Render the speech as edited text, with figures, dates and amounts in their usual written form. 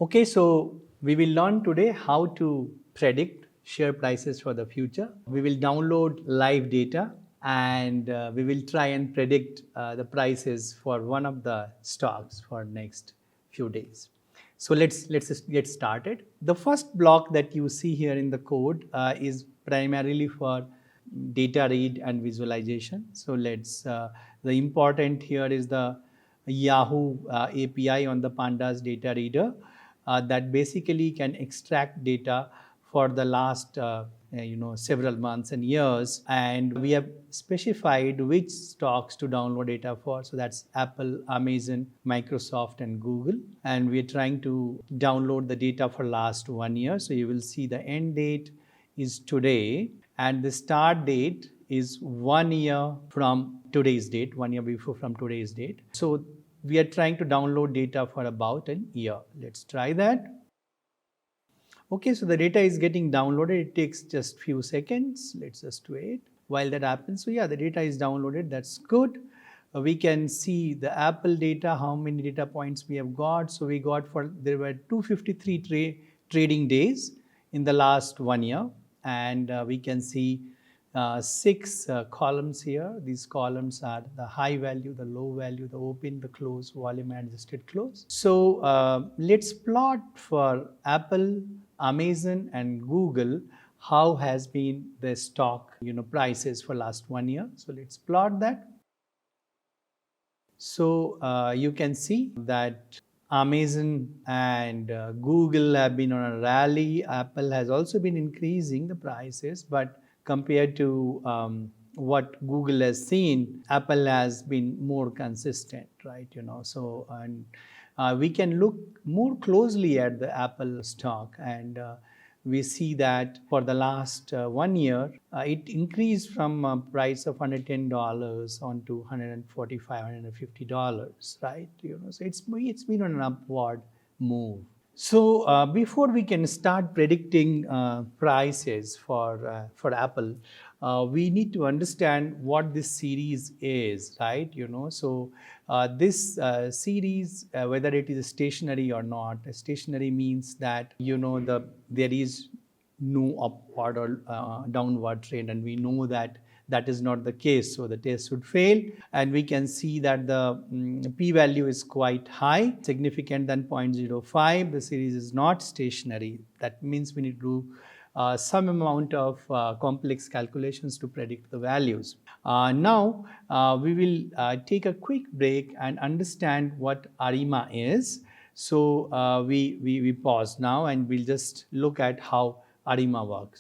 Okay, so we will learn today how to predict share prices for the future. We will download live data and we will try and predict the prices for one of the stocks for next few days. So let's just get started. The first block that you see here in the code is primarily for data read and visualization. So the important here is the Yahoo API on the Pandas data reader that basically can extract data for the last several months and years, and we have specified which stocks to download data for. So that's Apple, Amazon, Microsoft, and Google, and we're trying to download the data for last 1 year. So you will see the end date is today and the start date is 1 year from today's date, 1 year before from today's date. So we are trying to download data for about a year. Let's try that. Okay, so the data is getting downloaded. It takes just few seconds. Let's just wait while that happens. So yeah, the data is downloaded. That's good. We can see the Apple data, how many data points we have got. So we got there were 253 trading days in the last 1 year. And we can see six columns here. These columns are the high value, the low value, the open, the close, volume, and adjusted close. So let's plot for Apple, Amazon, and Google how has been the stock prices for last 1 year. So let's plot that. So you can see that Amazon and Google have been on a rally. Apple has also been increasing the prices, but compared to what Google has seen, Apple has been more consistent, right? So and we can look more closely at the Apple stock, and we see that for the last 1 year, it increased from a price of $110 on to $145, $150, right? So it's been on an upward move. So before we can start predicting prices for Apple, we need to understand what this series is, right? So this series, whether it is stationary or not, stationary means that there is no upward or downward trend, and we know that that is not the case. So the test would fail, and we can see that the p-value is quite high, significant than 0.05. The series is not stationary. That means we need to do some amount of complex calculations to predict the values. Now we will take a quick break and understand what ARIMA is. So we pause now and we'll just look at how ARIMA works.